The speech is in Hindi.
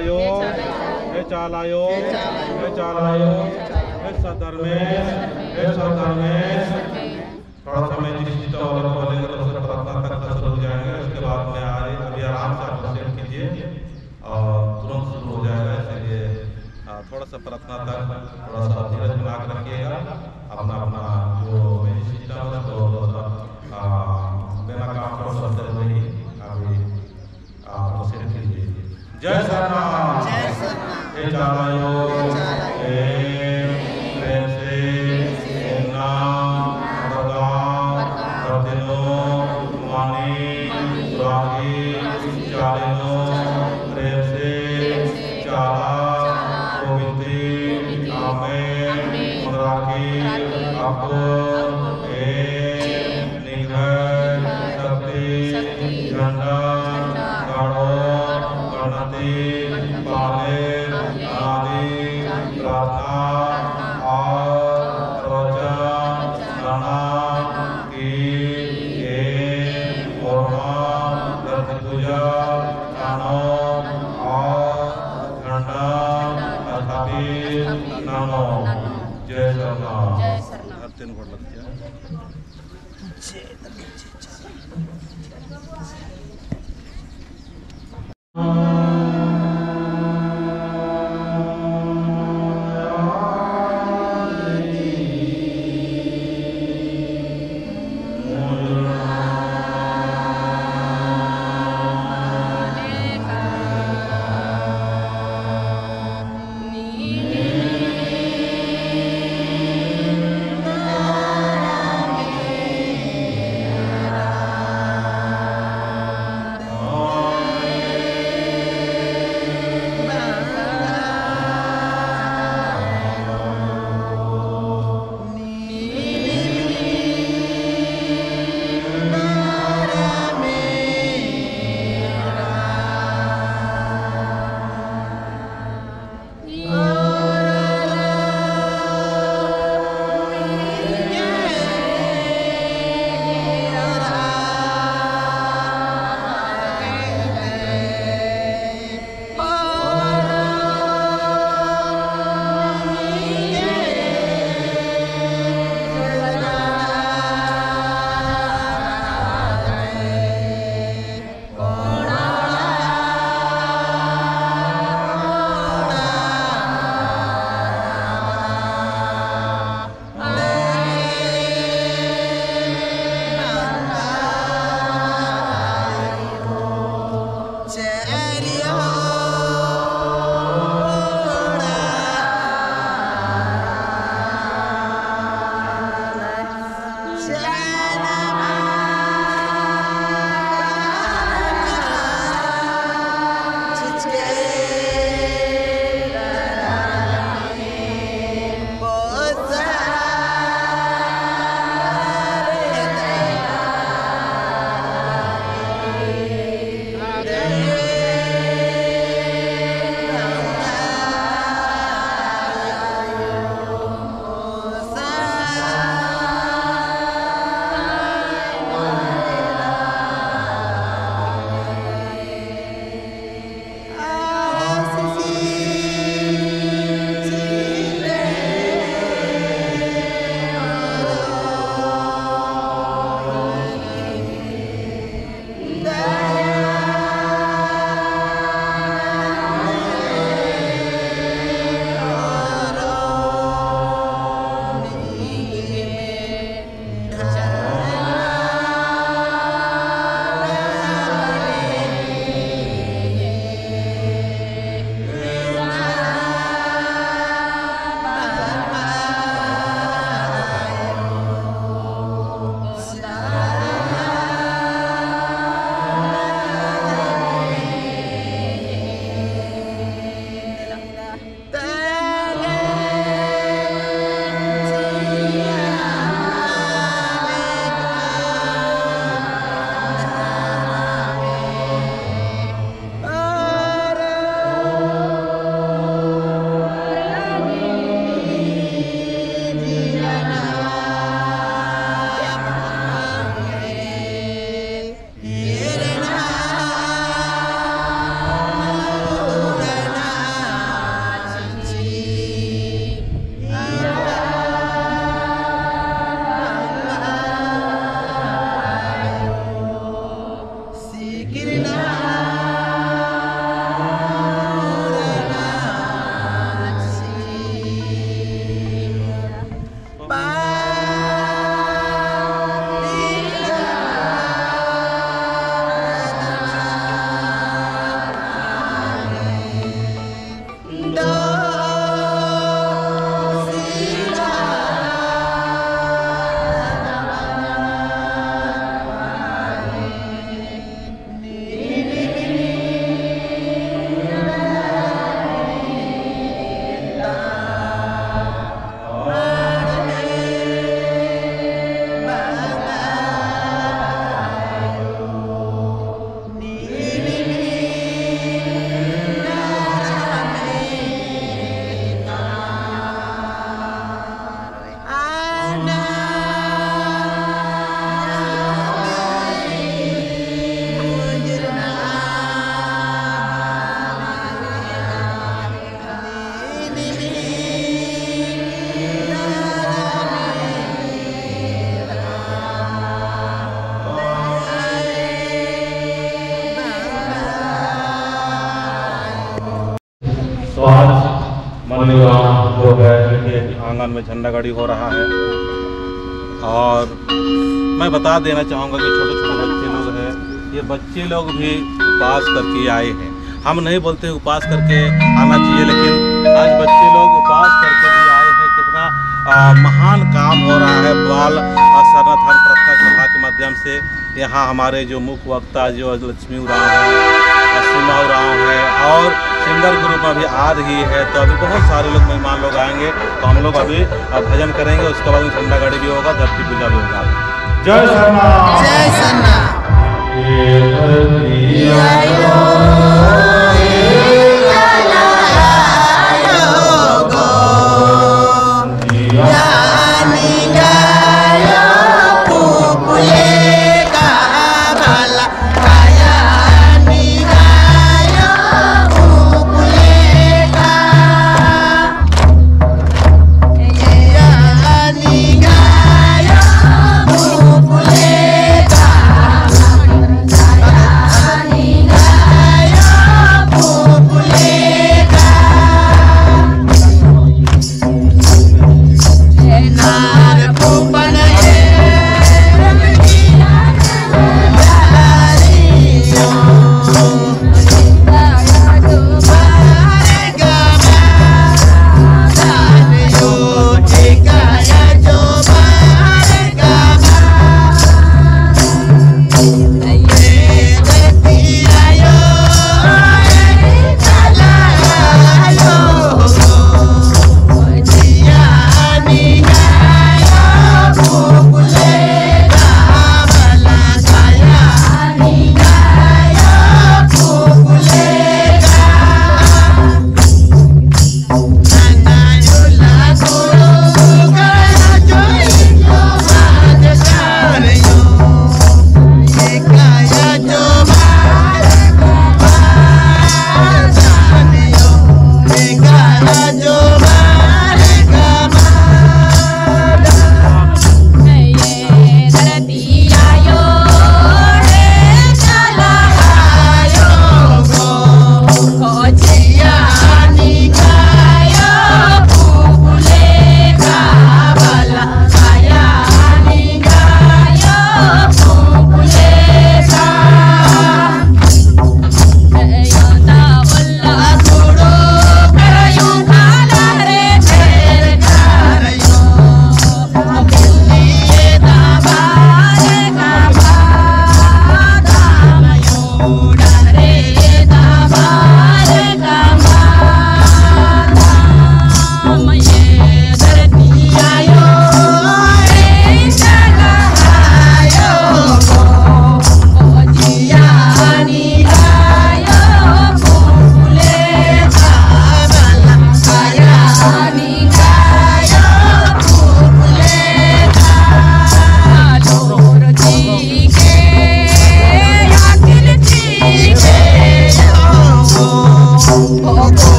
चालायो हे चालायो हे चालायो हे सधर्मेश हे सधर्मेश। थोड़ा समय निश्चित और बोलेंगे तो उससे प्रार्थना तक शुरू हो जाएंगे। उसके बाद में अभी आराम से आप सेट कीजिए और तुरंत शुरू हो जाएगा। इसलिए थोड़ा सा प्रार्थना तक थोड़ा सा धीरज बना के रखिएगा। अपना अपना जो मेन सिस्टम है उसको थोड़ा सा बिना काम थोड़ा सा नहीं अभी आप सेट कीजिए। जय सरनाम हे चालायो हे प्रेम से नाम प्रदान करदिनो मानी सुरागी चालिनो प्रेम से चाला गोविंदी आमे मराठी आपको तीन वर्ड लगते हैं। में झंडा गाड़ी हो रहा है। और मैं बता देना चाहूँगा कि छोटे छोटे बच्चे लोग हैं, ये बच्चे लोग भी उपवास करके आए हैं। हम नहीं बोलते उपवास करके आना चाहिए, लेकिन आज बच्चे लोग उपवास करके भी आए हैं। कितना महान काम हो रहा है बाल शरणार्थी प्रार्थना सभा के माध्यम से। यहाँ हमारे जो मुख्य वक्ता जो लक्ष्मी उरांव है, सीमा उरांव है और सिंगर ग्रुप में भी आ रही है, तो अभी बहुत सारे लोग मेहमान लोग आएंगे। तो हम लोग अभी भजन करेंगे, उसके बाद झंडा गाड़ी भी होगा, धरती पूजा भी होगा। जय सरना, जय सरना।